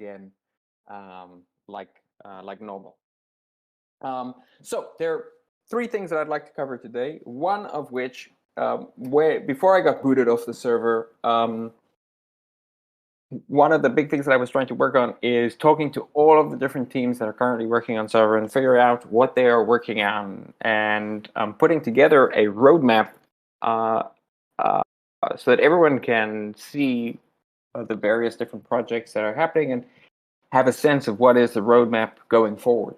again, like normal. So there are three things that I'd like to cover today. One of which, before I got booted off the server, one of the big things that I was trying to work on is talking to all of the different teams that are currently working on Sovryn and figure out what they are working on, and putting together a roadmap so that everyone can see the various different projects that are happening and have a sense of what is the roadmap going forward.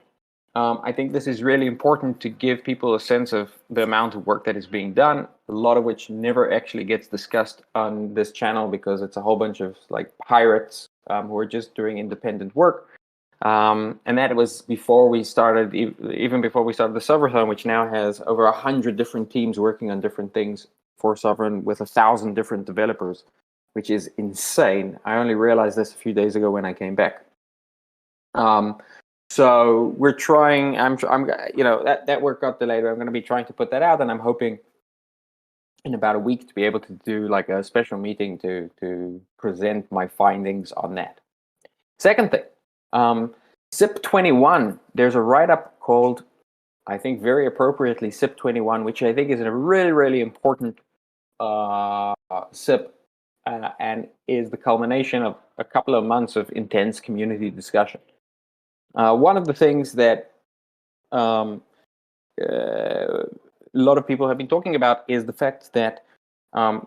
I think this is really important to give people a sense of the amount of work that is being done, a lot of which never actually gets discussed on this channel because it's a whole bunch of like pirates who are just doing independent work. And that was before we started, even before we started the Sovryn, which now has over 100 different teams working on different things for Sovryn with 1,000 different developers, which is insane. I only realized this a few days ago when I came back. So we're trying. That work got delayed. I'm going to be trying to put that out, and I'm hoping in about a week to be able to do like a special meeting to present my findings on that. Second thing, SIP 21. There's a write-up called, I think very appropriately, SIP 21, which I think is a really, really important SIP, and is the culmination of a couple of months of intense community discussion. One of the things that a lot of people have been talking about is the fact that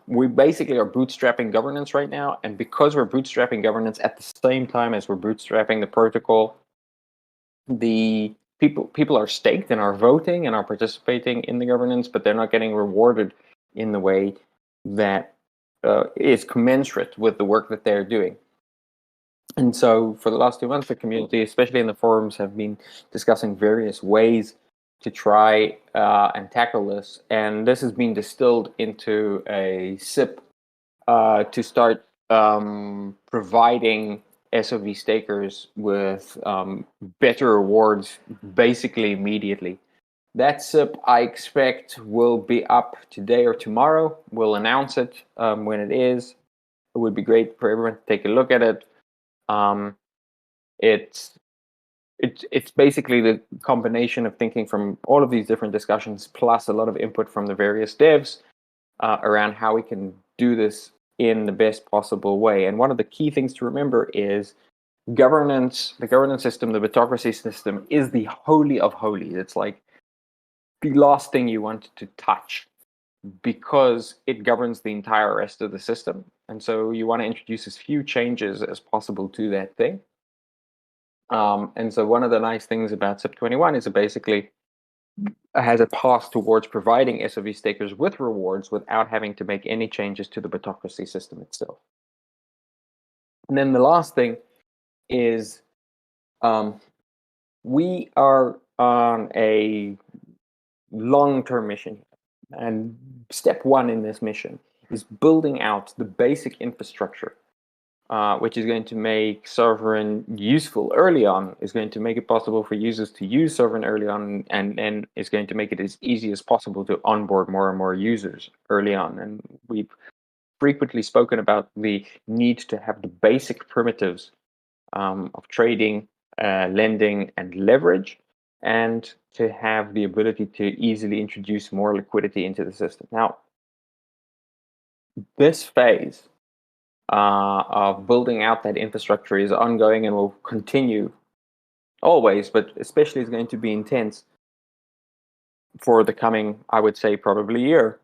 we basically are bootstrapping governance right now, and because we're bootstrapping governance at the same time as we're bootstrapping the protocol, the people are staked and are voting and are participating in the governance, but they're not getting rewarded in the way that is commensurate with the work that they're doing. And so for the last 2 months, the community, especially in the forums, have been discussing various ways to try and tackle this. And this has been distilled into a SIP to start providing SOV stakers with better rewards basically immediately. That SIP, I expect, will be up today or tomorrow. We'll announce it when it is. It would be great for everyone to take a look at it. It's basically the combination of thinking from all of these different discussions, plus a lot of input from the various devs around how we can do this in the best possible way. And one of the key things to remember is governance, the governance system, the Bitocracy system is the holy of holies. It's like the last thing you want to touch because it governs the entire rest of the system. And so you want to introduce as few changes as possible to that thing. And so one of the nice things about SIP 21 is it basically has a path towards providing SOV stakers with rewards without having to make any changes to the Bitocracy system itself. And then the last thing is we are on a long-term mission. And step one in this mission is building out the basic infrastructure, which is going to make Sovryn useful early on, is going to make it possible for users to use Sovryn early on, and is going to make it as easy as possible to onboard more and more users early on. And we've frequently spoken about the need to have the basic primitives of trading, lending, and leverage, and to have the ability to easily introduce more liquidity into the system. Now, this phase of building out that infrastructure is ongoing and will continue always, but especially is going to be intense for the coming, I would say, probably year.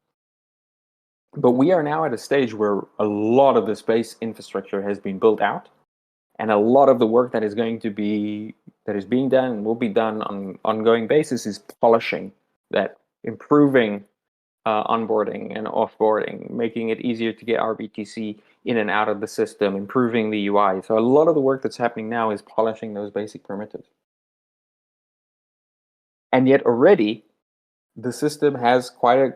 But we are now at a stage where a lot of this base infrastructure has been built out, and a lot of the work that is being done and will be done on an ongoing basis is polishing that, improving onboarding and offboarding, making it easier to get RBTC in and out of the system, improving the UI. So a lot of the work that's happening now is polishing those basic primitives. And yet already, the system has quite a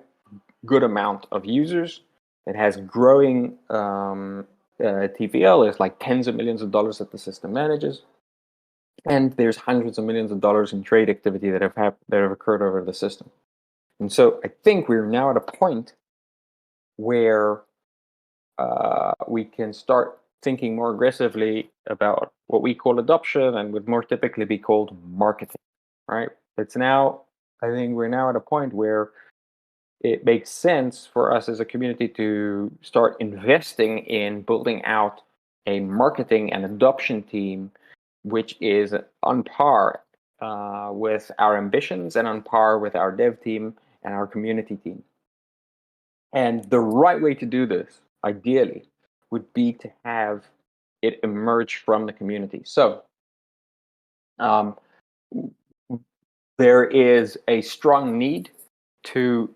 good amount of users. It has growing TVL. There's like tens of millions of dollars that the system manages. And there's hundreds of millions of dollars in trade activity that have occurred over the system. And so I think we're now at a point where we can start thinking more aggressively about what we call adoption and would more typically be called marketing, right? It's now, I think we're now at a point where it makes sense for us as a community to start investing in building out a marketing and adoption team, which is on par with our ambitions and on par with our dev team and our community team. And the right way to do this, ideally, would be to have it emerge from the community. So there is a strong need to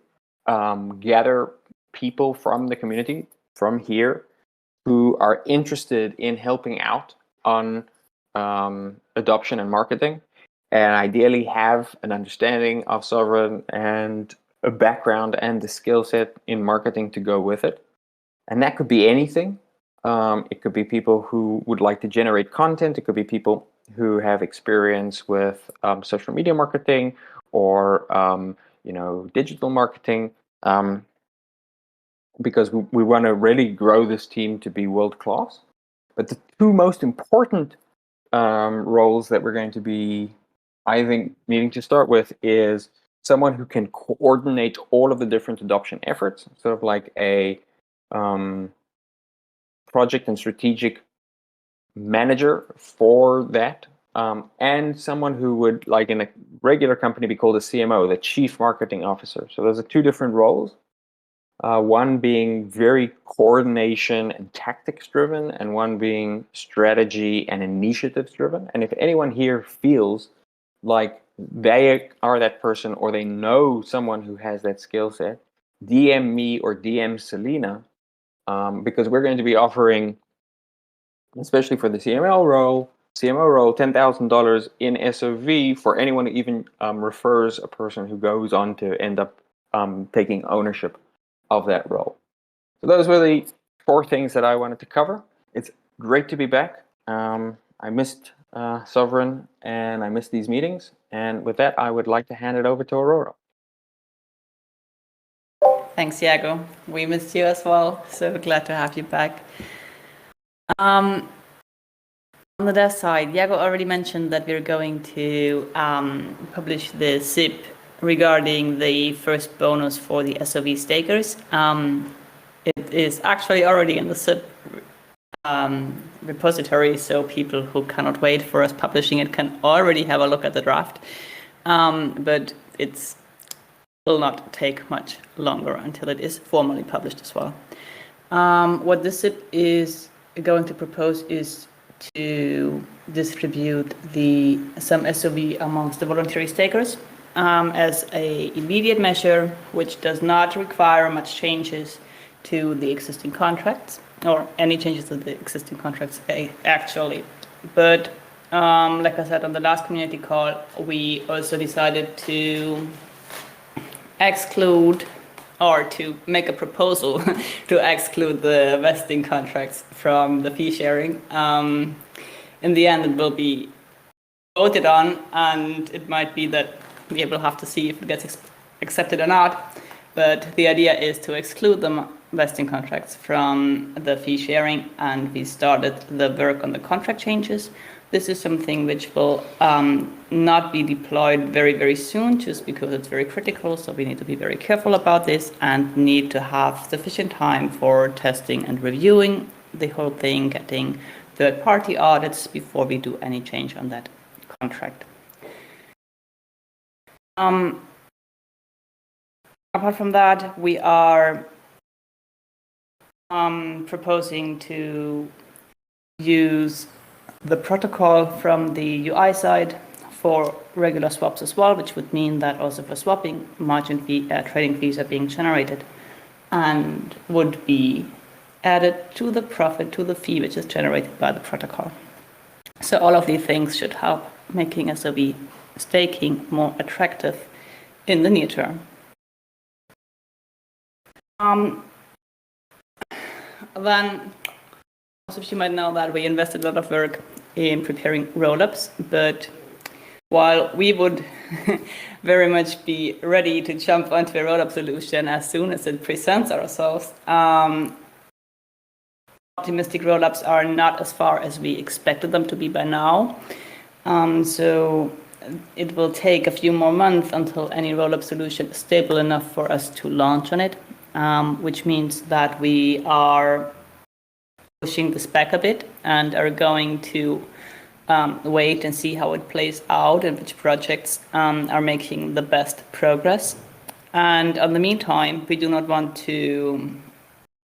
gather people from the community, from here, who are interested in helping out on adoption and marketing, and ideally have an understanding of Sovryn and a background and the skill set in marketing to go with it. And that could be anything. It could be people who would like to generate content. It could be people who have experience with social media marketing or digital marketing, because we want to really grow this team to be world class. But the two most important roles that we're going to be, I think, needing to start with is someone who can coordinate all of the different adoption efforts, sort of like a project and strategic manager for that, and someone who would, like in a regular company, be called a CMO, the Chief Marketing Officer. So those are two different roles. One being very coordination and tactics driven, and one being strategy and initiatives driven. And if anyone here feels like they are that person, or they know someone who has that skill set, DM me or DM Selena, because we're going to be offering, especially for the CMO role, $10,000 in SOV for anyone who even refers a person who goes on to end up taking ownership of that role. So those were the 4 things that I wanted to cover. It's great to be back. I missed Sovryn, and I missed these meetings. And with that, I would like to hand it over to Aurora. Thanks, Iago. We missed you as well, so glad to have you back. On the dev side, Iago already mentioned that we're going to publish the zip regarding the first bonus for the SOV stakers. It is actually already in the zip repository, so people who cannot wait for us publishing it can already have a look at the draft. But it will not take much longer until it is formally published as well. What the zip is going to propose is to distribute some SOV amongst the voluntary stakers as an immediate measure, which does not require much changes to the existing contracts, or any changes to the existing contracts actually. But like I said on the last community call, we also decided to exclude, or to make a proposal to exclude the vesting contracts from the fee sharing. In the end, it will be voted on, and it might be that we will have to see if it gets accepted or not. But the idea is to exclude the vesting contracts from the fee sharing, and we started the work on the contract changes. This is something which will not be deployed very, very soon, just because it's very critical. So we need to be very careful about this and need to have sufficient time for testing and reviewing the whole thing, getting third-party audits before we do any change on that contract. Apart from that, we are proposing to use the protocol from the UI side for regular swaps as well, which would mean that also for swapping, margin fee, trading fees are being generated and would be added to the profit, to the fee which is generated by the protocol. So all of these things should help making SOV staking more attractive in the near term. Then, most of you might know that we invested a lot of work in preparing rollups, but while we would very much be ready to jump onto a rollup solution as soon as it presents ourselves, optimistic rollups are not as far as we expected them to be by now. So it will take a few more months until any rollup solution is stable enough for us to launch on it, which means that we are pushing this back a bit and are going to wait and see how it plays out and which projects are making the best progress. And in the meantime, we do not want to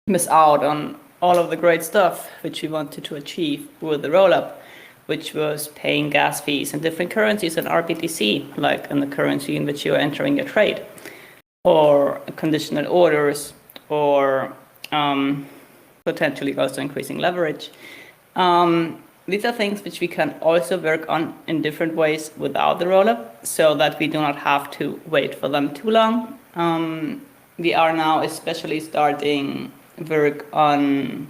miss out on all of the great stuff which we wanted to achieve with the rollup, which was paying gas fees in different currencies in RBTC, like in the currency in which you are entering your trade, or conditional orders, or potentially also increasing leverage. These are things which we can also work on in different ways without the rollup, so that we do not have to wait for them too long. We are now especially starting work on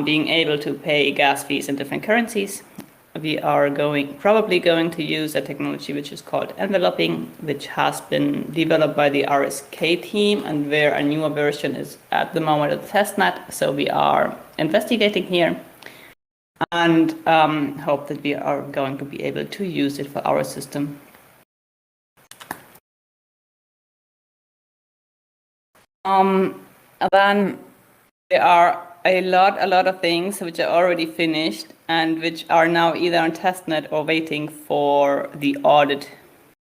being able to pay gas fees in different currencies. We are probably going to use a technology which is called enveloping, which has been developed by the RSK team and where a newer version is at the moment at the testnet. So we are investigating here and hope that we are going to be able to use it for our system. Then there are a lot of things which are already finished and which are now either on testnet or waiting for the audit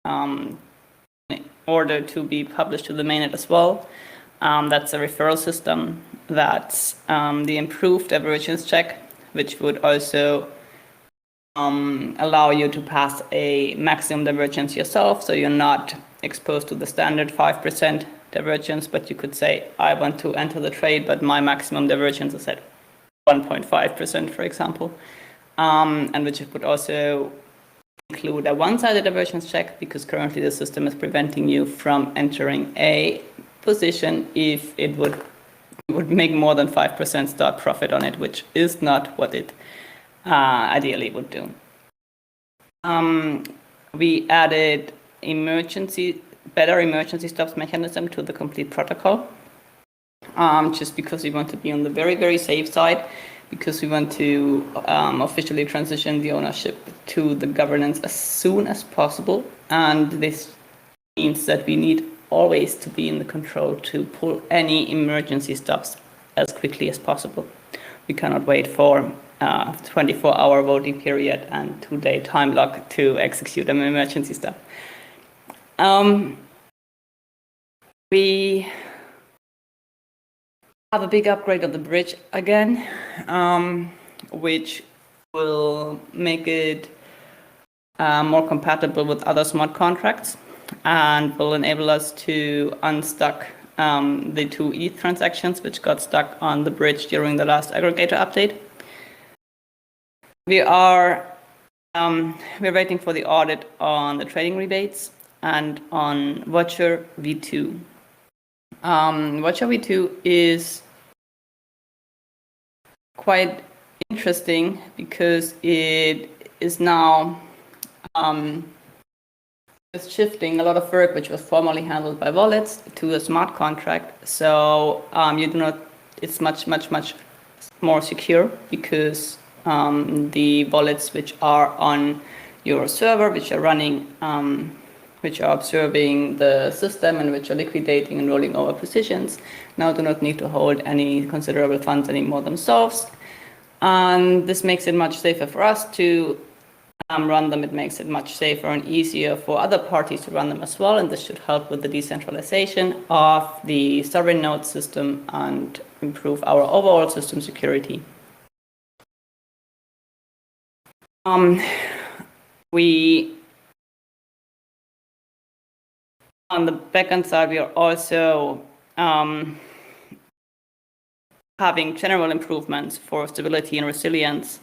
in order to be published to the mainnet as well. That's a referral system. That's the improved divergence check, which would also allow you to pass a maximum divergence yourself, so you're not exposed to the standard 5% divergence, but you could say, I want to enter the trade, but my maximum divergence is at 1.5%, for example, and which would also include a one-sided divergence check, because currently the system is preventing you from entering a position if it would make more than 5% start profit on it, which is not what it ideally would do. We added better emergency stops mechanism to the complete protocol, just because we want to be on the very, very safe side, because we want to officially transition the ownership to the governance as soon as possible. And this means that we need always to be in the control to pull any emergency stops as quickly as possible. We cannot wait for 24-hour voting period and 2-day time lock to execute an emergency stop. We have a big upgrade of the bridge again, which will make it more compatible with other smart contracts and will enable us to unstuck the 2 ETH transactions which got stuck on the bridge during the last aggregator update. We're waiting for the audit on the trading rebates and on Watcher V2. Watcher V2 is quite interesting because it is now shifting a lot of work which was formerly handled by wallets to a smart contract. So it's much more secure, because the wallets which are on your server, which are running, which are observing the system and which are liquidating and rolling over positions, now do not need to hold any considerable funds anymore themselves. And this makes it much safer for us to run them. It makes it much safer and easier for other parties to run them as well. And this should help with the decentralization of the Sovryn node system and improve our overall system security. On the backend side, we are also having general improvements for stability and resilience.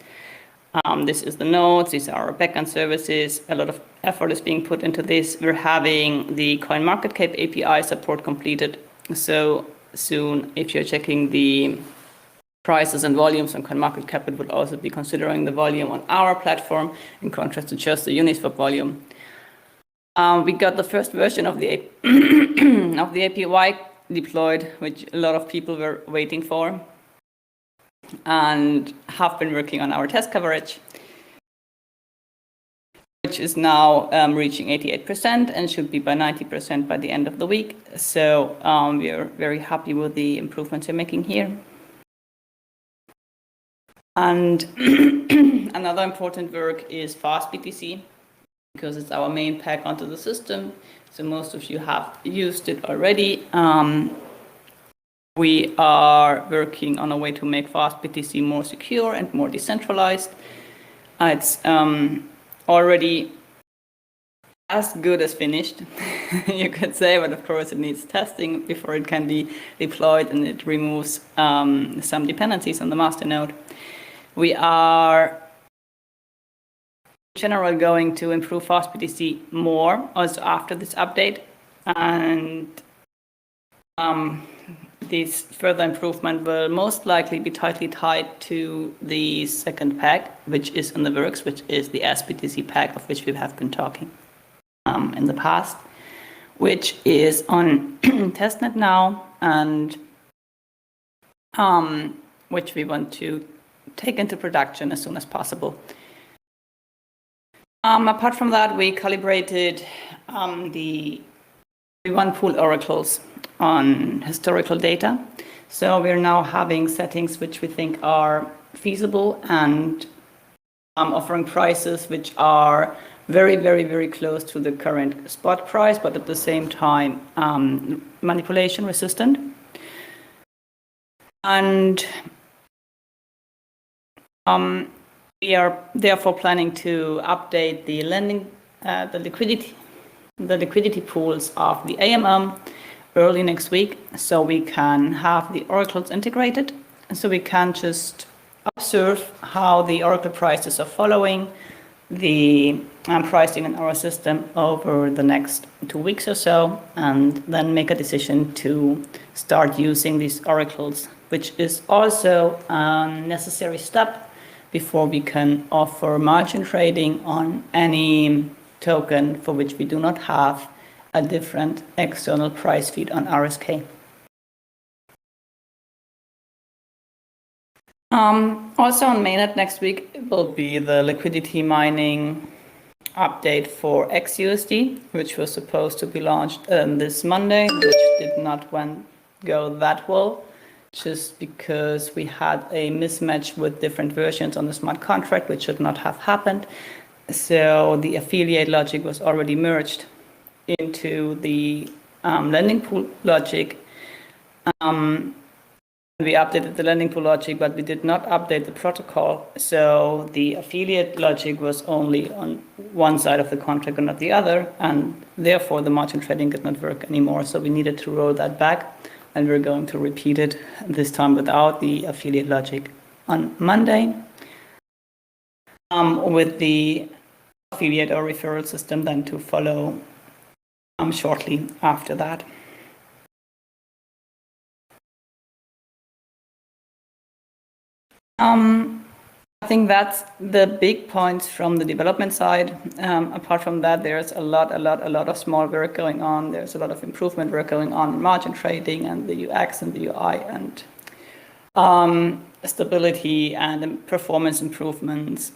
This is the nodes, these are our backend services. A lot of effort is being put into this. We're having the CoinMarketCap API support completed. So soon, if you're checking the prices and volumes on CoinMarketCap, it will also be considering the volume on our platform in contrast to just the Uniswap volume. We got the first version of the API deployed, which a lot of people were waiting for. and have been working on our test coverage, which is now reaching 88% and should be by 90% by the end of the week. So we are very happy with the improvements we're making here. And another important work is fast BTC, because it's our main pack onto the system. So most of you have used it already. We are working on a way to make fast BTC more secure and more decentralized. It's already as good as finished, you could say, but of course it needs testing before it can be deployed, and it removes some dependencies on the master node. We are in general going to improve fast BTC more also after this update, and this further improvement will most likely be tightly tied to the second pack, which is in the works, which is the SBTC pack, of which we have been talking in the past, which is on testnet now, and which we want to take into production as soon as possible. Apart from that, we calibrated the one pool oracles on historical data. So we're now having settings which we think are feasible and offering prices which are very, very, very close to the current spot price, but at the same time manipulation resistant. And we are therefore planning to update the lending, the liquidity pools of the AMM early next week, so we can have the oracles integrated, and so we can just observe how the oracle prices are following the pricing in our system over the next 2 weeks or so, and then make a decision to start using these oracles, which is also a necessary step before we can offer margin trading on any token for which we do not have a different external price feed on RSK. Also on mainnet next week will be the liquidity mining update for XUSD, which was supposed to be launched this Monday, which did not go that well, just because we had a mismatch with different versions on the smart contract, which should not have happened. So the affiliate logic was already merged into the lending pool logic. We updated the lending pool logic, but we did not update the protocol. So the affiliate logic was only on one side of the contract and not the other, and therefore the margin trading did not work anymore. So we needed to roll that back, and we're going to repeat it this time without the affiliate logic on Monday, with the affiliate or referral system then to follow shortly after that. I think that's the big points from the development side. Apart from that, there's a lot of small work going on. There's a lot of improvement work going on in margin trading and the UX and the UI and stability and performance improvements,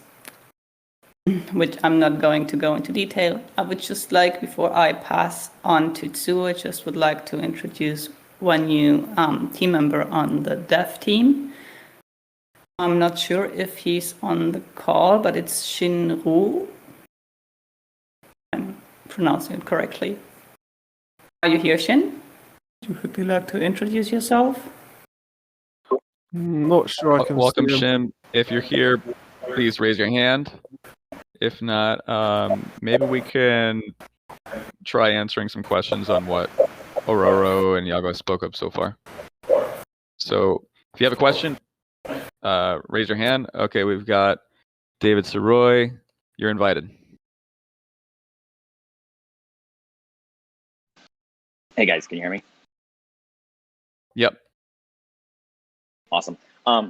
which I'm not going to go into detail. I would just like, before I pass on to Tsu, I just would like to introduce one new team member on the dev team. I'm not sure if he's on the call, but it's Shinru. I'm pronouncing it correctly. Are you here, Shin? Would you like to introduce yourself? Not sure I can Welcome, see him. Shim. If you're here, please raise your hand. If not, maybe we can try answering some questions on what Ororo and Yago spoke of so far. So if you have a question, raise your hand. Okay, we've got David Saroy. You're invited. Hey guys, can you hear me? Yep. Awesome.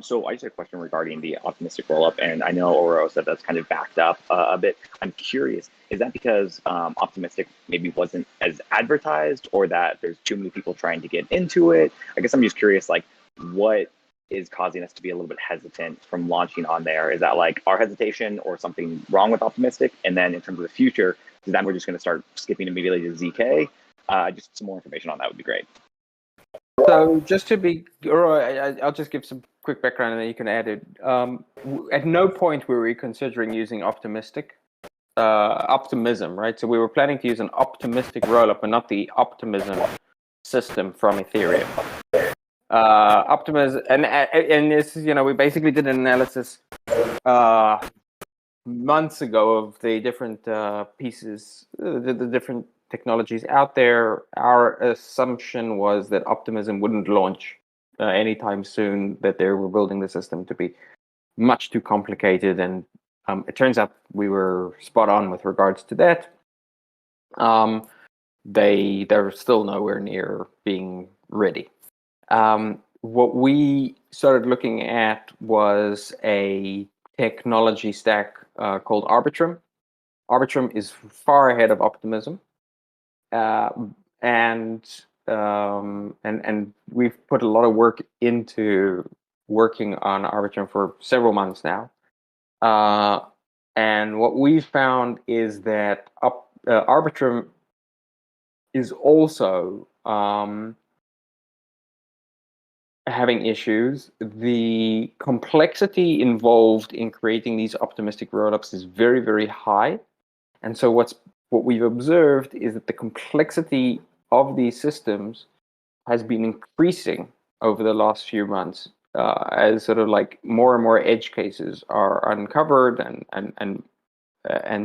So I just had a question regarding the optimistic rollup, and I know Ororo said that's kind of backed up a bit. I'm curious, is that because optimistic maybe wasn't as advertised, or that there's too many people trying to get into it? I guess I'm just curious, like, what is causing us to be a little bit hesitant from launching on there? Is that like our hesitation or something wrong with Optimistic? And then in terms of the future, is that we're just going to start skipping immediately to ZK? Just some more information on that would be great. So just to be, or I'll just give some quick background and then you can add it. At no point were we considering using optimism, right? So we were planning to use an optimistic rollup and not the optimism system from Ethereum. Optimism, and this is, we basically did an analysis months ago of the different pieces, the different technologies out there. Our assumption was that Optimism wouldn't launch anytime soon, that they were building the system to be much too complicated, and it turns out we were spot on with regards to that. They're still nowhere near being ready. What we started looking at was a technology stack called Arbitrum. Arbitrum is far ahead of Optimism, and we've put a lot of work into working on Arbitrum for several months now. And what we found is that Arbitrum is also having issues. The complexity involved in creating these optimistic rollups is very, very high. And so what we've observed is that the complexity of these systems has been increasing over the last few months as sort of like more and more edge cases are uncovered, and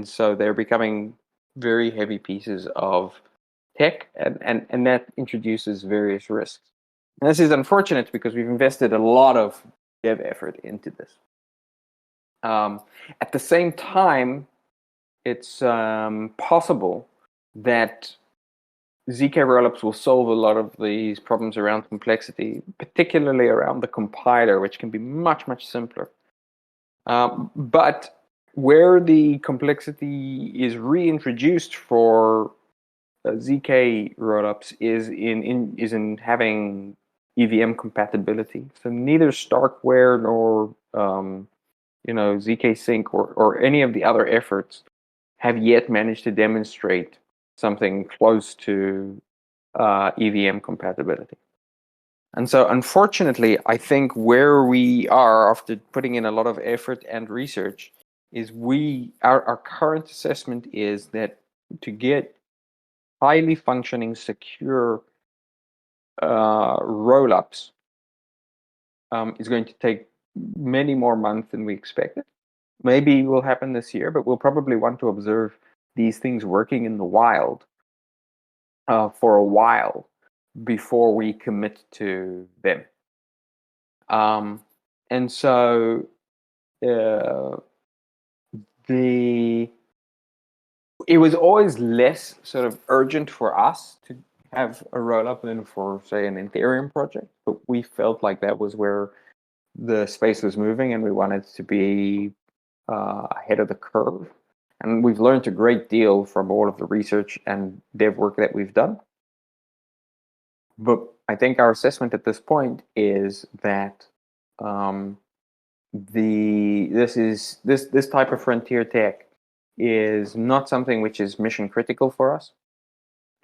so they're becoming very heavy pieces of tech, and that introduces various risks. And this is unfortunate because we've invested a lot of dev effort into this. At the same time, it's possible that ZK rollups will solve a lot of these problems around complexity, particularly around the compiler, which can be much, much simpler. But where the complexity is reintroduced for ZK rollups is in having EVM compatibility. So neither Starkware nor ZK Sync or any of the other efforts have yet managed to demonstrate something close to EVM compatibility. And so unfortunately, I think where we are after putting in a lot of effort and research is our current assessment is that to get highly functioning, secure rollups is going to take many more months than we expected. Maybe it will happen this year, but we'll probably want to observe these things working in the wild for a while before we commit to them. And so it was always less sort of urgent for us to have a rollup than for, say, an Ethereum project, but we felt like that was where the space was moving, and we wanted to be ahead of the curve. And we've learned a great deal from all of the research and dev work that we've done. But I think our assessment at this point is that this type of frontier tech is not something which is mission critical for us,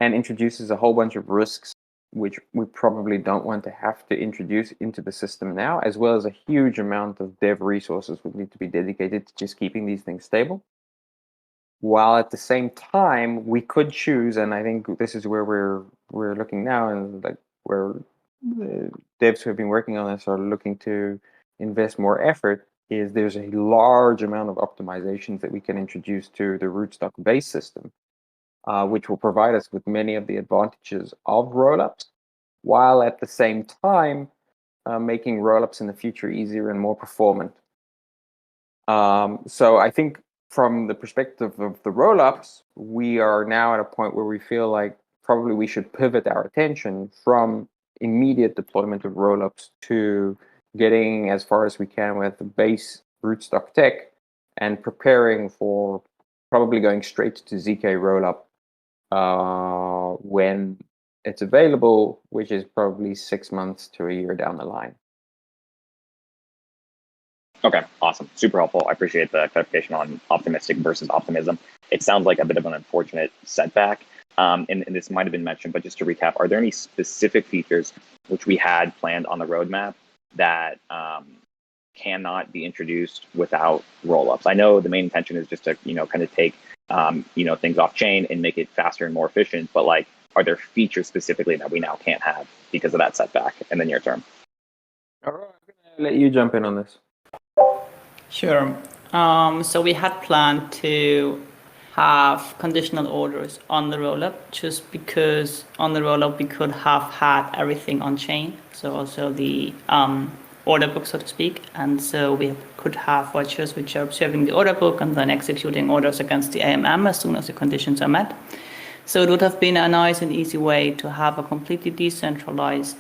and introduces a whole bunch of risks which we probably don't want to have to introduce into the system now, as well as a huge amount of dev resources would need to be dedicated to just keeping these things stable. While at the same time, we could choose, and I think this is where we're looking now, and like where the devs who have been working on this are looking to invest more effort, is there's a large amount of optimizations that we can introduce to the rootstock-based system, which will provide us with many of the advantages of rollups, while at the same time making rollups in the future easier and more performant. So I think from the perspective of the rollups, we are now at a point where we feel like probably we should pivot our attention from immediate deployment of rollups to getting as far as we can with the base rootstock tech and preparing for probably going straight to ZK rollup when it's available, which is probably 6 months to a year down the line. Okay, awesome. Super helpful. I appreciate the clarification on optimistic versus optimism. It sounds like a bit of an unfortunate setback. And this might have been mentioned, but just to recap, are there any specific features which we had planned on the roadmap that cannot be introduced without rollups? I know the main intention is just to, kind of take, things off chain and make it faster and more efficient, but like, are there features specifically that we now can't have because of that setback in the near term? All right, I'm gonna let you jump in on this. Sure. So we had planned to have conditional orders on the rollup, just because on the rollup we could have had everything on chain. So also the order book, so to speak. And so we could have watchers which are observing the order book and then executing orders against the AMM as soon as the conditions are met. So it would have been a nice and easy way to have a completely decentralized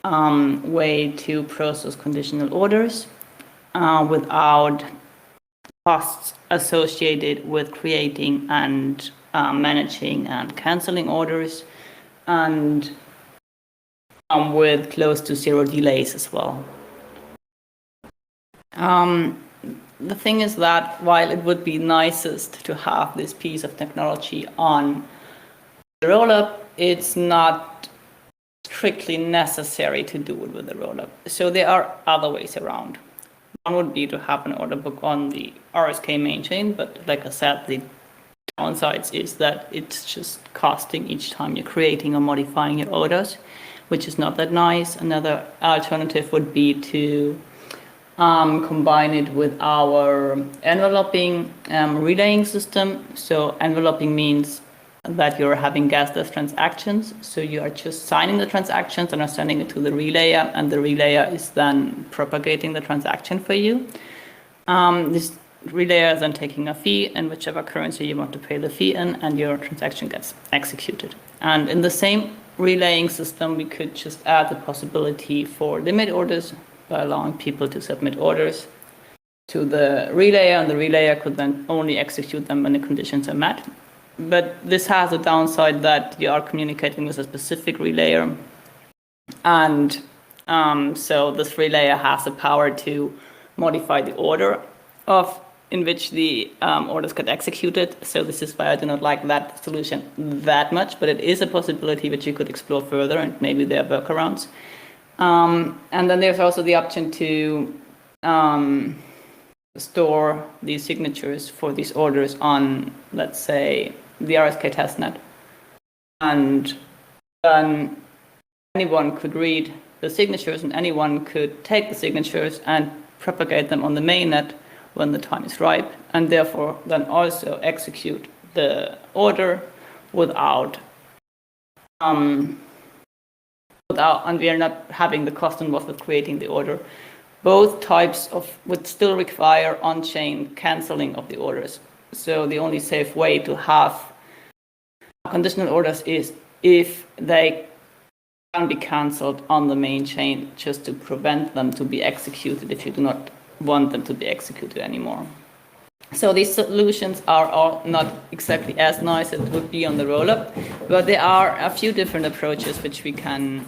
way to process conditional orders without costs associated with creating and managing and canceling orders, and with close to zero delays as well. The thing is that while it would be nicest to have this piece of technology on the rollup, it's not strictly necessary to do it with the rollup. So there are other ways around. One would be to have an order book on the RSK main chain, but like I said, the downsides is that it's just costing each time you're creating or modifying your orders, which is not that nice. Another alternative would be to combine it with our enveloping relaying system. So enveloping means that you're having gasless transactions. So you are just signing the transactions and are sending it to the relayer, and the relayer is then propagating the transaction for you. This relayer is then taking a fee in whichever currency you want to pay the fee in, and your transaction gets executed. And in the same relaying system, we could just add the possibility for limit orders by allowing people to submit orders to the relayer, and the relayer could then only execute them when the conditions are met. But this has a downside that you are communicating with a specific relayer, and so this relayer has the power to modify the order in which the orders get executed. So this is why I do not like that solution that much, but it is a possibility which you could explore further, and maybe there are workarounds. And then there's also the option to store these signatures for these orders on, let's say, the RSK testnet. And then anyone could read the signatures, and anyone could take the signatures and propagate them on the mainnet when the time is ripe, and therefore then also execute the order without and we are not having the cost involved with creating the order. Both types would still require on-chain canceling of the orders. So the only safe way to have conditional orders is if they can be cancelled on the main chain, just to prevent them to be executed if you do not want them to be executed anymore. So these solutions are all not exactly as nice as it would be on the rollup, but there are a few different approaches which we can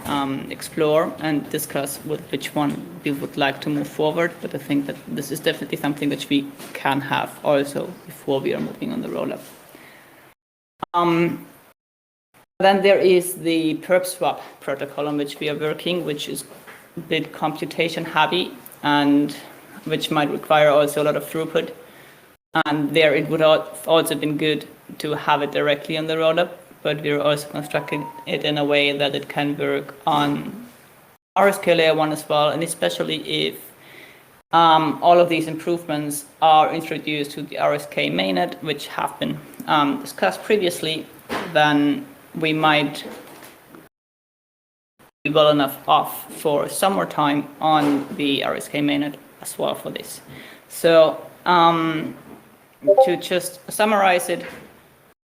explore and discuss with which one we would like to move forward. But I think that this is definitely something which we can have also before we are moving on the rollup. Then there is the perp swap protocol on which we are working, which is a bit computation heavy and which might require also a lot of throughput. And there it would have also been good to have it directly on the rollup, but we're also constructing it in a way that it can work on RSK layer 1 as well, and especially if all of these improvements are introduced to the RSK mainnet, which have been discussed previously, then we might be well enough off for some more time on the RSK mainnet as well for this. So to just summarize it,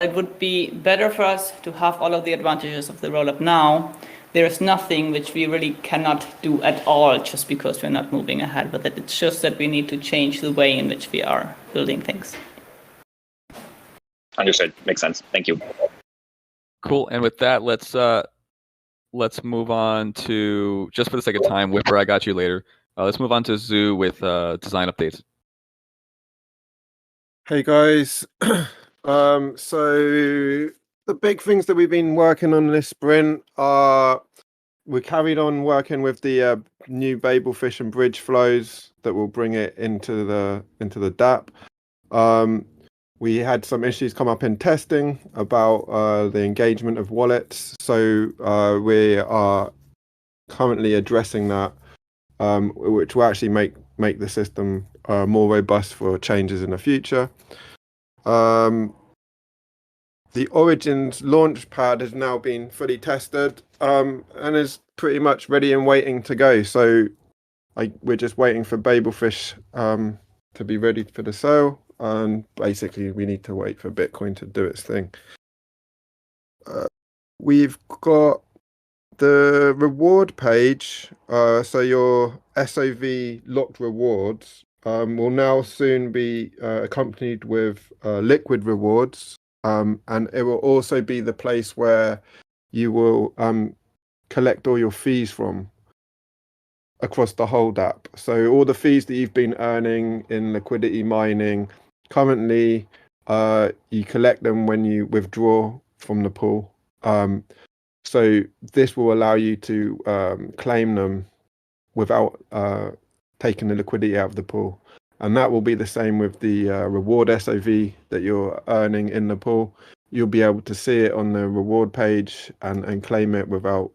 it would be better for us to have all of the advantages of the rollup now. There is nothing which we really cannot do at all just because we're not moving ahead with it. It's just that we need to change the way in which we are building things. Understood. Makes sense. Thank you. Cool. And with that, let's move on to, just for the sake of time, Whipper, I got you later. Let's move on to Zoo with design updates. Hey guys, so the big things that we've been working on this sprint are we carried on working with the new Babelfish and bridge flows that will bring it into the dApp. We had some issues come up in testing about the engagement of wallets, so we are currently addressing that, which will actually make the system more robust for changes in the future. The Origins launchpad has now been fully tested and is pretty much ready and waiting to go. So we're just waiting for Babelfish to be ready for the sale, and basically we need to wait for Bitcoin to do its thing. We've got the reward page, so your SOV locked rewards will now soon be accompanied with liquid rewards, and it will also be the place where you will collect all your fees from across the whole dApp. So all the fees that you've been earning in liquidity mining, currently you collect them when you withdraw from the pool. So this will allow you to claim them without taking the liquidity out of the pool. And that will be the same with the reward SOV that you're earning in the pool. You'll be able to see it on the reward page and claim it without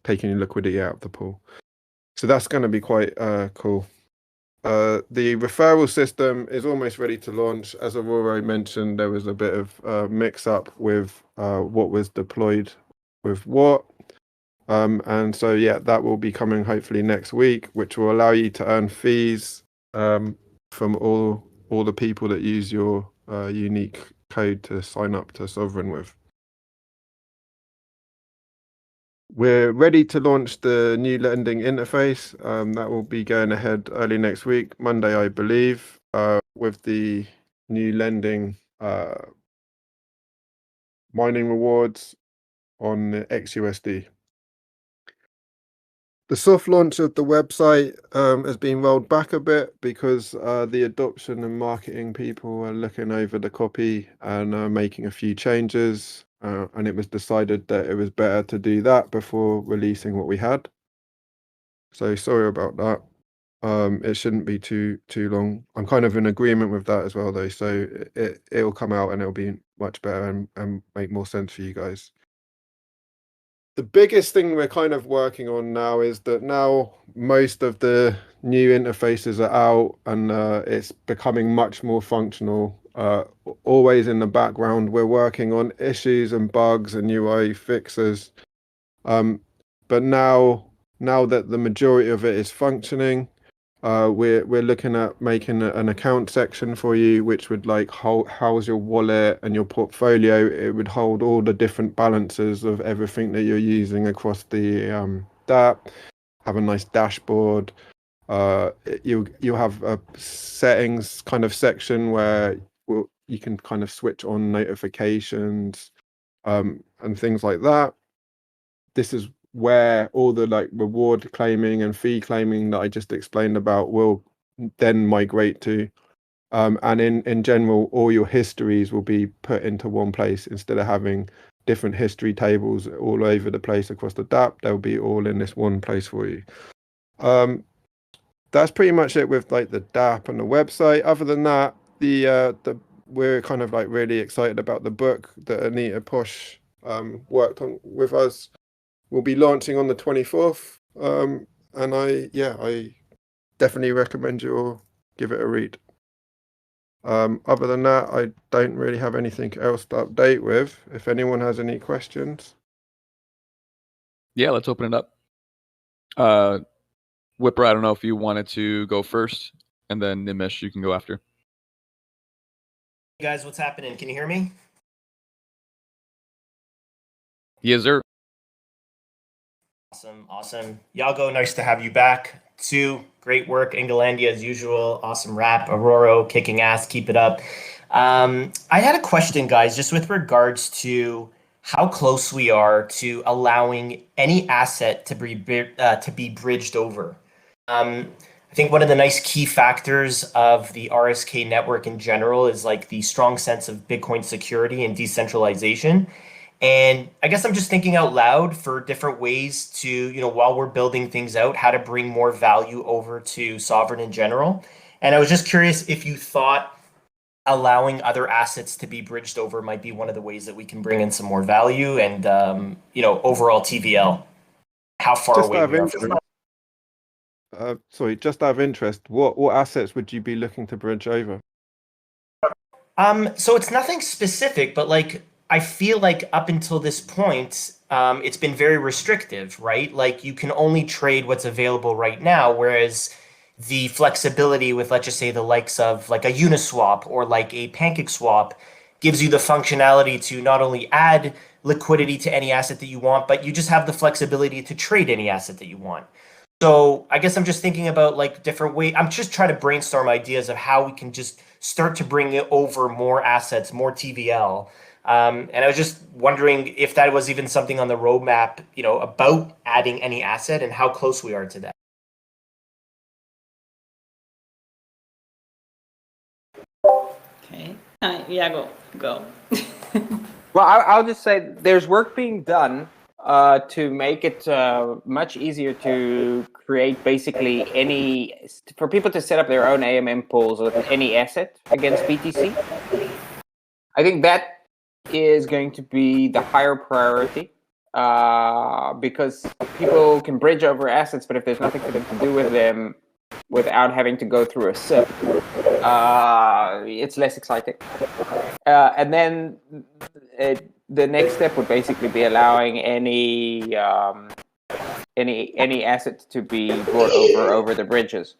taking your liquidity out of the pool. So that's going to be quite cool. The referral system is almost ready to launch. As Aurora mentioned, there was a bit of mix up with what was deployed with what. And so, yeah, that will be coming hopefully next week, which will allow you to earn fees from all the people that use your unique code to sign up to Sovryn with. We're ready to launch the new lending interface. That will be going ahead early next week, Monday, I believe, with the new lending mining rewards on the XUSD. The soft launch of the website has been rolled back a bit because the adoption and marketing people are looking over the copy and making a few changes. And it was decided that it was better to do that before releasing what we had. So sorry about that. It shouldn't be too long. I'm kind of in agreement with that as well, though. So it'll come out and it'll be much better and make more sense for you guys. The biggest thing we're kind of working on now is that now most of the new interfaces are out and it's becoming much more functional. Always in the background, we're working on issues and bugs and UI fixes. But now that the majority of it is functioning, we're looking at making an account section for you, which would like house your wallet and your portfolio. It would hold all the different balances of everything that you're using across the dApp. Have a nice dashboard. You'll have a settings kind of section where you can kind of switch on notifications and things like that. This is where all the like reward claiming and fee claiming that I just explained about will then migrate to. And in general, all your histories will be put into one place instead of having different history tables all over the place across the dApp. They'll be all in this one place for you. That's pretty much it with like the dApp and the website. Other than that, we're kind of like really excited about the book that Anita Posh worked on with us. We'll be launching on the 24th, and I definitely recommend you all give it a read. Other than that, I don't really have anything else to update with. If anyone has any questions. Yeah, let's open it up. Whipper, I don't know if you wanted to go first, and then Nimish, you can go after. Hey guys, what's happening? Can you hear me? Yes, sir. Awesome. Yago, nice to have you back. Sue, great work. Engalandia as usual. Awesome rap. Aurora, kicking ass. Keep it up. I had a question, guys, just with regards to how close we are to allowing any asset to be bridged over. I think one of the nice key factors of the RSK network in general is like the strong sense of Bitcoin security and decentralization. And I guess I'm just thinking out loud for different ways to, while we're building things out, how to bring more value over to Sovryn in general. And I was just curious if you thought allowing other assets to be bridged over might be one of the ways that we can bring in some more value and, overall TVL, how far Just away out of we are from interest, sorry, just out of interest, what assets would you be looking to bridge over? So it's nothing specific, but like I feel like up until this point, it's been very restrictive, right? Like you can only trade what's available right now, whereas the flexibility with, let's just say, the likes of like a Uniswap or like a PancakeSwap gives you the functionality to not only add liquidity to any asset that you want, but you just have the flexibility to trade any asset that you want. So I guess I'm just thinking about like different ways. I'm just trying to brainstorm ideas of how we can just start to bring over more assets, more TVL. And I was just wondering if that was even something on the roadmap, about adding any asset and how close we are to that. Okay. Yeah, go. Well, I'll just say there's work being done to make it much easier to create basically for people to set up their own AMM pools with any asset against BTC. I think that is going to be the higher priority because people can bridge over assets, but if there's nothing for them to do with them without having to go through a SIP, it's less exciting. And then the next step would basically be allowing any assets to be brought over the bridges.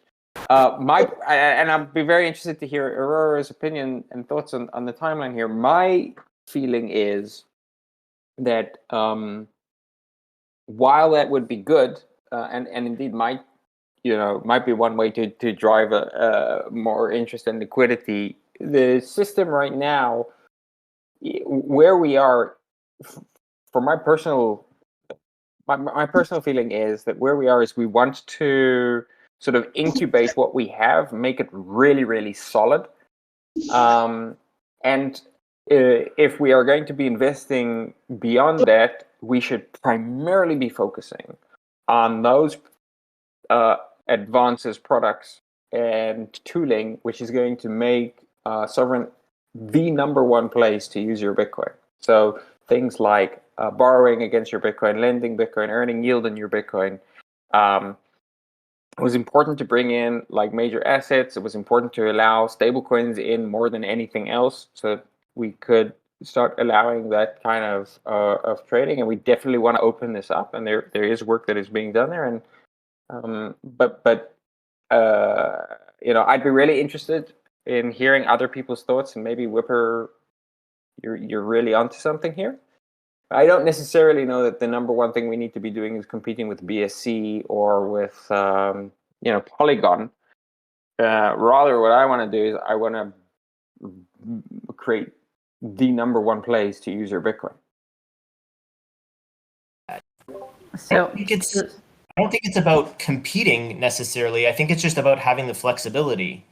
And I'd be very interested to hear Aurora's opinion and thoughts on the timeline here. My feeling is that while that would be good, and indeed might be one way to drive a more interest in liquidity, the system right now, where we are, for my personal feeling is that where we are is we want to sort of incubate what we have, make it really, really solid. And if we are going to be investing beyond that, we should primarily be focusing on those advances, products, and tooling, which is going to make Sovryn the number one place to use your Bitcoin. So things like borrowing against your Bitcoin, lending Bitcoin, earning yield on your Bitcoin. It was important to bring in like major assets. It was important to allow stablecoins in more than anything else, so that we could start allowing that kind of trading. And we definitely want to open this up. And there is work that is being done there. And I'd be really interested in hearing other people's thoughts, and maybe Whipper, you're really onto something here. I don't necessarily know that the number one thing we need to be doing is competing with BSC or with Polygon. Rather, what I want to do is I want to create the number one place to use your Bitcoin. So I don't think it's about competing necessarily. I think it's just about having the flexibility.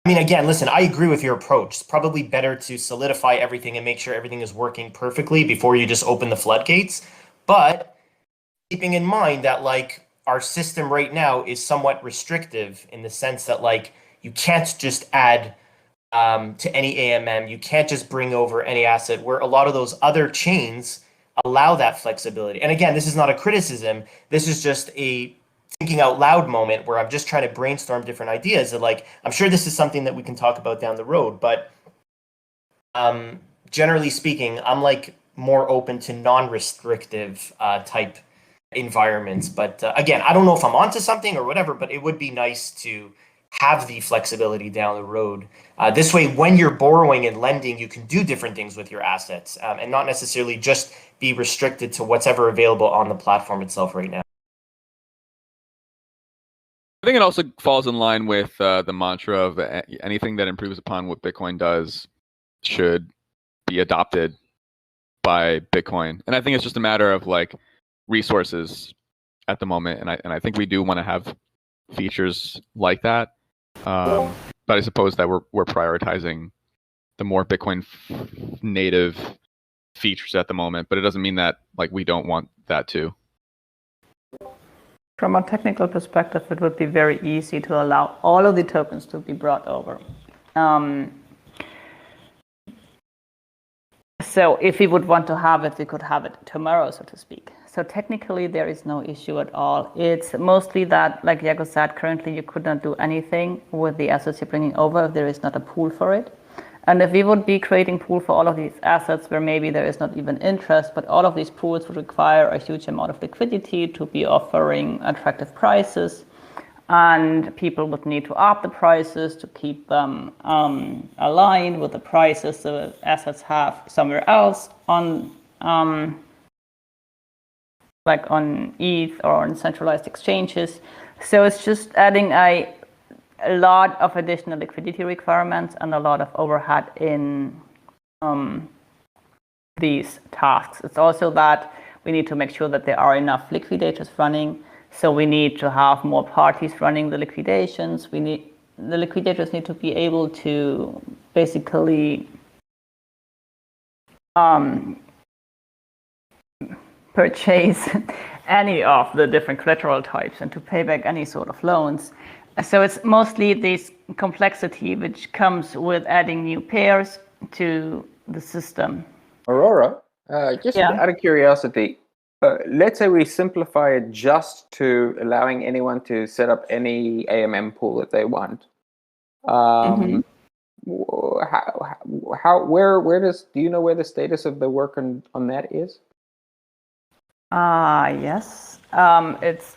Again, listen, I agree with your approach. It's probably better to solidify everything and make sure everything is working perfectly before you just open the floodgates. But keeping in mind that like our system right now is somewhat restrictive in the sense that like you can't just add to any AMM. You can't just bring over any asset, where a lot of those other chains allow that flexibility. And again, this is not a criticism. This is just a thinking out loud moment where I'm just trying to brainstorm different ideas. And like, I'm sure this is something that we can talk about down the road, but generally speaking, I'm like more open to non-restrictive type environments. But again, I don't know if I'm onto something or whatever, but it would be nice to have the flexibility down the road. This way, when you're borrowing and lending, you can do different things with your assets and not necessarily just be restricted to what's ever available on the platform itself right now. I think it also falls in line with the mantra of anything that improves upon what Bitcoin does should be adopted by Bitcoin. And I think it's just a matter of like resources at the moment. And I think we do want to have features like that. But I suppose that we're prioritizing the more Bitcoin native features at the moment. But it doesn't mean that like we don't want that too. From a technical perspective, it would be very easy to allow all of the tokens to be brought over. So if we would want to have it, we could have it tomorrow, so to speak. So technically, there is no issue at all. It's mostly that, like Jago said, currently you could not do anything with the assets you're bringing over if there is not a pool for it. And if we would be creating pool for all of these assets where maybe there is not even interest, but all of these pools would require a huge amount of liquidity to be offering attractive prices, and people would need to up the prices to keep them aligned with the prices the assets have somewhere else on like on ETH or on centralized exchanges. So it's just adding a lot of additional liquidity requirements and a lot of overhead in these tasks. It's also that we need to make sure that there are enough liquidators running. So we need to have more parties running the liquidations. The liquidators need to be able to basically purchase any of the different collateral types and to pay back any sort of loans. So it's mostly this complexity which comes with adding new pairs to the system. Aurora, just out of curiosity, let's say we simplify it just to allowing anyone to set up any AMM pool that they want. Do you know where the status of the work on that is? Yes. It's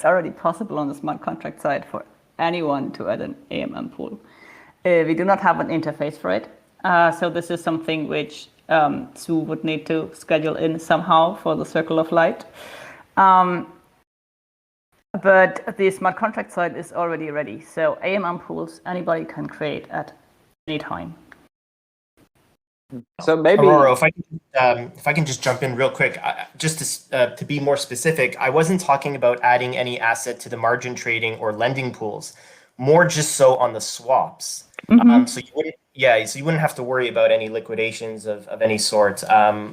already possible on the smart contract side for anyone to add an AMM pool. We do not have an interface for it. So this is something which Sue would need to schedule in somehow for the Circle of Light. But the smart contract side is already ready. So AMM pools, anybody can create at any time. So maybe Aurora, if I can just jump in real quick, just to be more specific, I wasn't talking about adding any asset to the margin trading or lending pools, more just so on the swaps. So you wouldn't have to worry about any liquidations of any sort,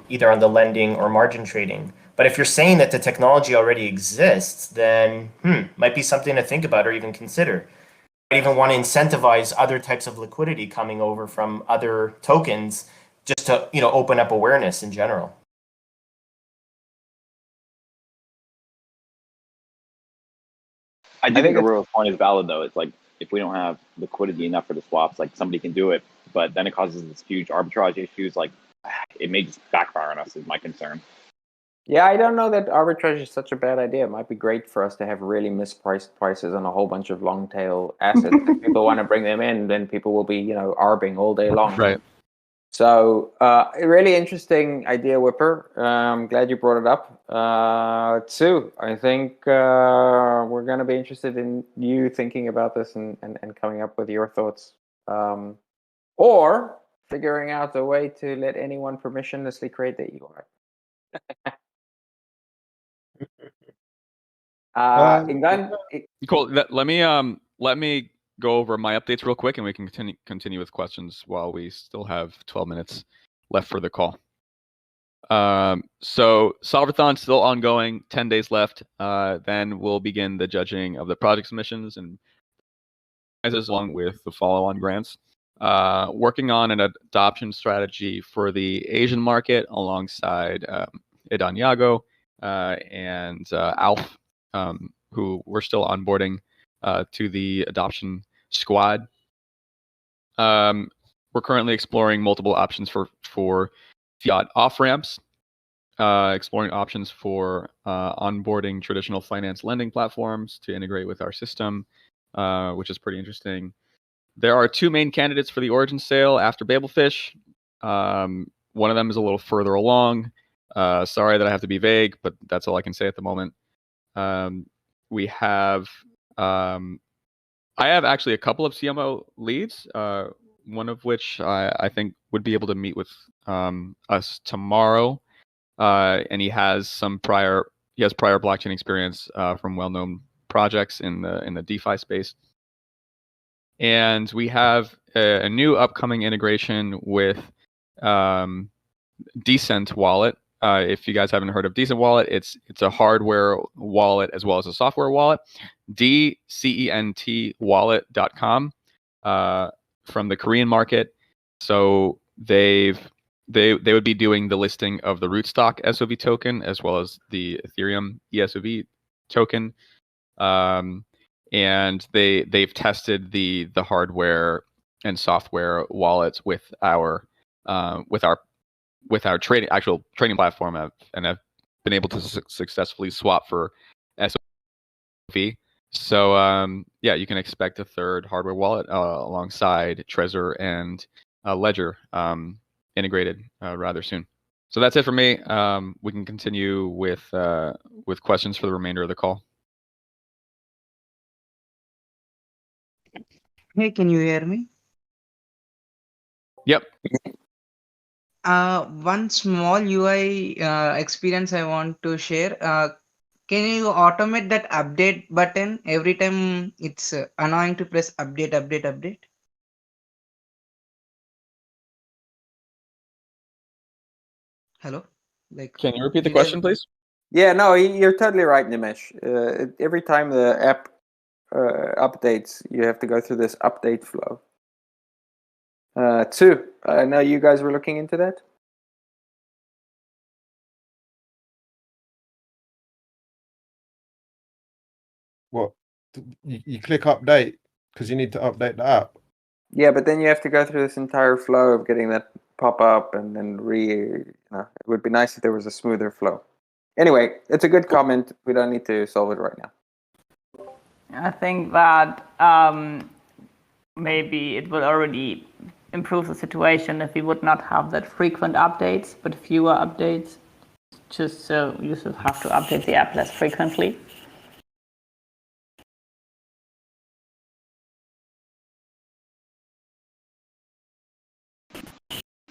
either on the lending or margin trading. But if you're saying that the technology already exists, then might be something to think about or even consider. I even want to incentivize other types of liquidity coming over from other tokens, just to open up awareness in general. I think Aurora's point is valid, though. It's like if we don't have liquidity enough for the swaps, like somebody can do it, but then it causes this huge arbitrage issues. Like it may just backfire on us, is my concern. Yeah, I don't know that arbitrage is such a bad idea. It might be great for us to have really mispriced prices on a whole bunch of long tail assets. If people want to bring them in, then people will be, arbing all day long. Right. So a really interesting idea, Whipper. I'm glad you brought it up. Sue, I think we're going to be interested in you thinking about this and coming up with your thoughts. Or figuring out a way to let anyone permissionlessly create the UI. Cool. Let me go over my updates real quick, and we can continue with questions while we still have 12 minutes left for the call. So Solvathon still ongoing, 10 days left. Then we'll begin the judging of the project submissions and prizes along with the follow-on grants. Working on an adoption strategy for the Asian market alongside Idan Yago and Alf, who we're still onboarding to the adoption squad. We're currently exploring multiple options for fiat off-ramps, exploring options for onboarding traditional finance lending platforms to integrate with our system, which is pretty interesting. There are two main candidates for the origin sale after Babelfish. One of them is a little further along. Sorry that I have to be vague, but that's all I can say at the moment. We have, I have actually a couple of CMO leads, one of which I think would be able to meet with us tomorrow. And he has prior blockchain experience from well-known projects in the DeFi space. And we have a new upcoming integration with Decent Wallet. If you guys haven't heard of Decent Wallet, it's a hardware wallet as well as a software wallet. DCENTwallet.com from the Korean market. So they would be doing the listing of the rootstock SOV token as well as the Ethereum ESOV token. And they've tested the hardware and software wallets with our actual trading platform and have been able to successfully swap for SOV. So yeah, you can expect a third hardware wallet alongside Trezor and Ledger integrated rather soon. So that's it for me. We can continue with questions for the remainder of the call. Hey, can you hear me? Yep. One small UI experience I want to share. Can you automate that update button every time? It's annoying to press update, update, update. Hello? Like, Can you repeat the you guys- question, please? Yeah, no, you're totally right, Nimesh. Every time the app updates, you have to go through this update flow. Two, I know you guys were looking into that. What? You click update because you need to update the app. Yeah, but then you have to go through this entire flow of getting that pop up and then it would be nice if there was a smoother flow. Anyway, it's a good comment. We don't need to solve it right now. I think that maybe it will already improve the situation if we would not have that frequent updates, but fewer updates, just so users have to update the app less frequently.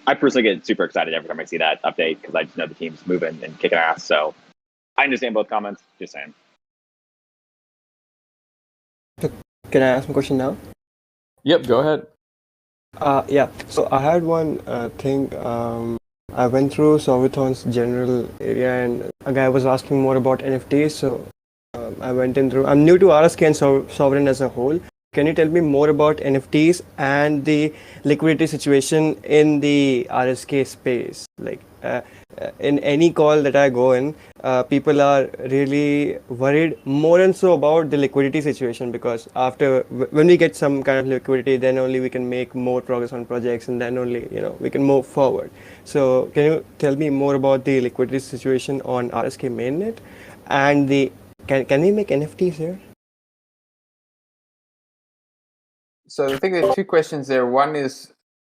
I personally get super excited every time I see that update because I just know the team's moving and kicking ass. So I understand both comments. Just saying. Can I ask my question now? Yep, go ahead. Yeah. So I had one thing. I went through Sovryn's general area, and a guy was asking more about NFTs. So I went in through. I'm new to RSK and Sovryn as a whole. Can you tell me more about NFTs and the liquidity situation in the RSK space? Like in any call that I go in, people are really worried more and so about the liquidity situation, because after when we get some kind of liquidity, then only we can make more progress on projects, and then only we can move forward. So can you tell me more about the liquidity situation on RSK mainnet, and can we make NFTs here? So I think there's two questions there. One is,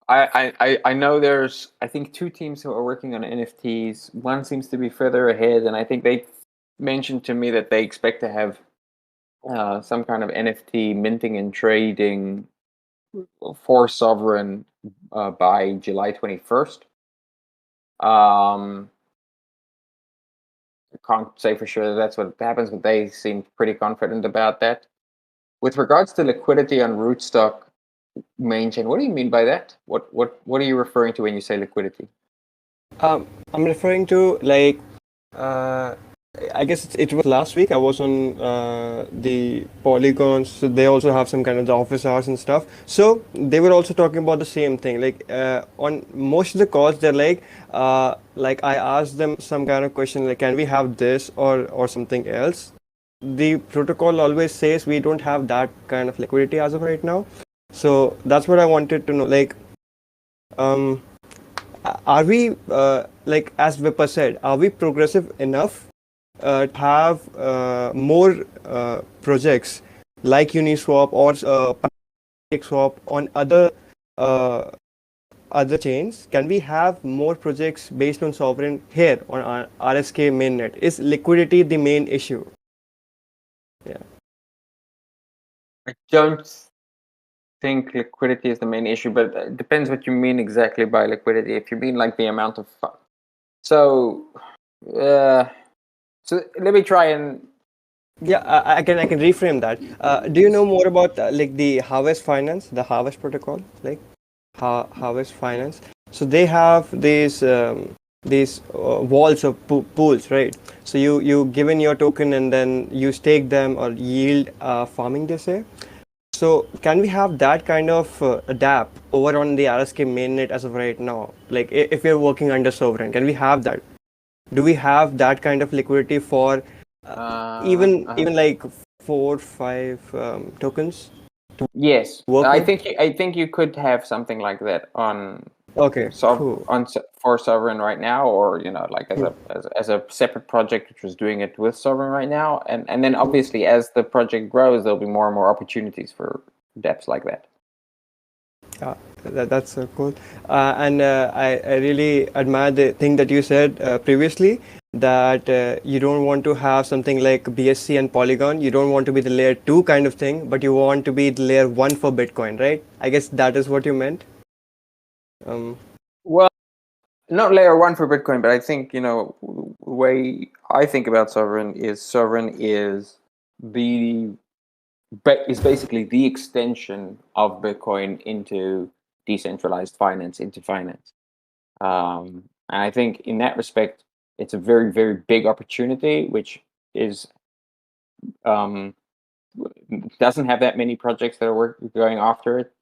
I know there's, I think, two teams who are working on NFTs. One seems to be further ahead, and I think they mentioned to me that they expect to have some kind of NFT minting and trading for Sovryn by July 21st. I can't say for sure that that's what happens, but they seem pretty confident about that. With regards to liquidity on rootstock main chain, what do you mean by that? What are you referring to when you say liquidity? I'm referring to, like, I guess it was last week. I was on the polygons, so they also have some kind of the office hours and stuff. So they were also talking about the same thing. Like on most of the calls, they're like I asked them some kind of question, like, can we have this or something else? The protocol always says we don't have that kind of liquidity as of right now. So that's what I wanted to know. Like, are we like, as Vipper said, are we progressive enough to have more projects like Uniswap or Swap on other chains? Can we have more projects based on Sovryn here on our RSK mainnet? Is liquidity the main issue? Yeah. I don't think liquidity is the main issue, but it depends what you mean exactly by liquidity. If you mean like the amount of so let me try and Yeah, I can reframe that. Do you know more about like the Harvest Finance, the Harvest protocol, like Harvest Finance? So they have these walls of pools, right? So you give in your token and then you stake them or yield farming, they say. So can we have that kind of adapt over on the RSK mainnet as of right now? Like if we're working under Sovryn, can we have that? Do we have that kind of liquidity for even like 4-5 tokens to Yes, work I with? think you could have something like that on Okay, cool. for Sovryn right now, or like as a separate project which was doing it with Sovryn right now, and then obviously as the project grows, there'll be more and more opportunities for dApps like that. That's so cool. I really admire the thing that you said previously, that you don't want to have something like BSC and Polygon. You don't want to be the layer 2 kind of thing, but you want to be the layer 1 for Bitcoin, right? I guess that is what you meant. Well, not layer 1 for Bitcoin, but I think the way I think about Sovryn is basically the extension of Bitcoin into decentralized finance, into finance. And I think in that respect, it's a very, very big opportunity, which is doesn't have that many projects that are going after it.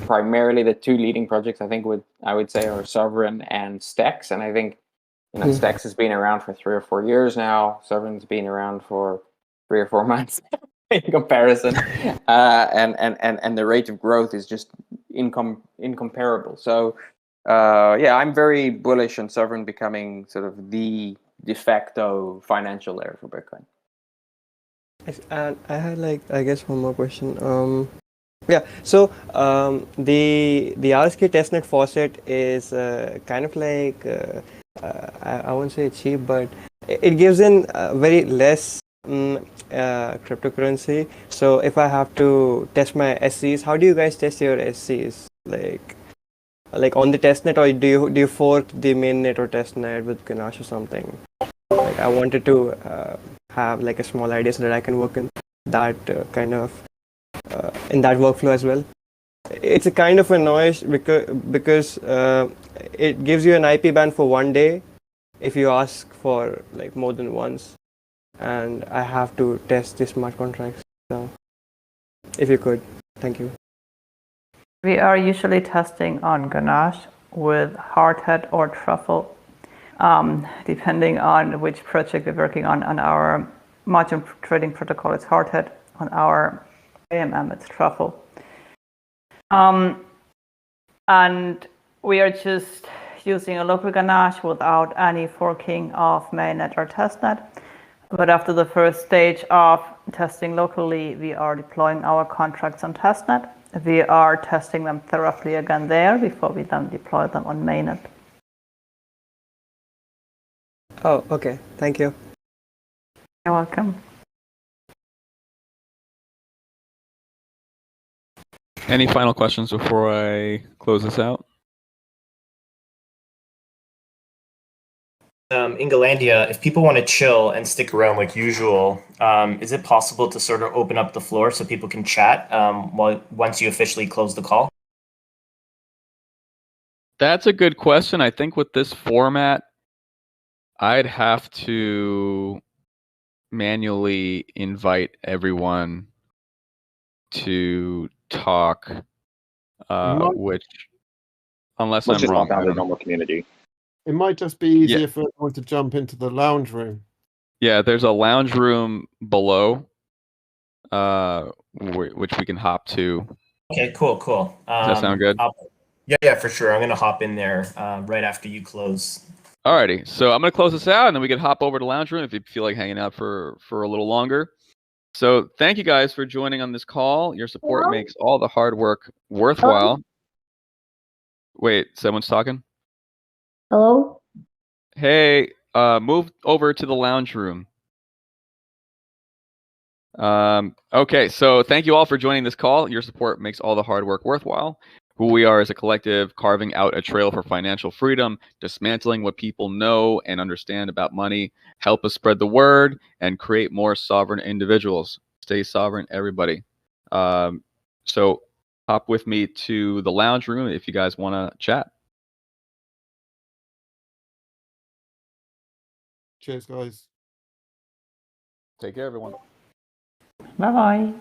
Primarily the two leading projects I would say are Sovryn and Stacks, and I think Stacks has been around for 3 or 4 years now. Sovryn's been around for 3 or 4 months in comparison, and the rate of growth is just incomparable. So I'm very bullish on Sovryn becoming sort of the de facto financial layer for Bitcoin. And I had I guess one more question. Yeah, so the RSK testnet faucet is kind of like I won't say cheap, but it gives in very less cryptocurrency. So if I have to test my SCs, how do you guys test your SCs? Like on the testnet, or do you fork the mainnet or testnet with Ganache or something? Like I wanted to have like a small idea so that I can work in that kind of in that workflow as well. It's a kind of a noise because it gives you an IP ban for 1 day if you ask for like more than once, and I have to test the smart contracts. So if you could, thank you. We are usually testing on Ganache with Hardhead or Truffle, depending on which project we're working on. On our margin trading protocol, it's Hardhead. On our AMM, it's Truffle. And we are just using a local Ganache without any forking of mainnet or testnet. But after the first stage of testing locally, we are deploying our contracts on testnet. We are testing them thoroughly again there before we then deploy them on mainnet. Oh, okay. Thank you. You're welcome. Any final questions before I close this out? Ingalandia, if people want to chill and stick around like usual, is it possible to sort of open up the floor so people can chat once you officially close the call? That's a good question. I think with this format, I'd have to manually invite everyone to talk, which, unless Let's I'm just wrong, hop down to the normal community. It might just be easier for everyone to jump into the lounge room. Yeah, there's a lounge room below, which we can hop to. Okay, cool. Does that sound good? Yeah, for sure. I'm going to hop in there right after you close. Alrighty, so I'm going to close this out, and then we can hop over to lounge room if you feel like hanging out for a little longer. So thank you guys for joining on this call. Your support makes all the hard work worthwhile. Wait, someone's talking? Hello? Hey, move over to the lounge room. Okay, so thank you all for joining this call. Your support makes all the hard work worthwhile. who we are as a collective, carving out a trail for financial freedom, dismantling what people know and understand about money, help us spread the word, and create more sovereign individuals. Stay sovereign, everybody. So hop with me to the lounge room if you guys want to chat. Cheers, guys. Take care, everyone. Bye bye.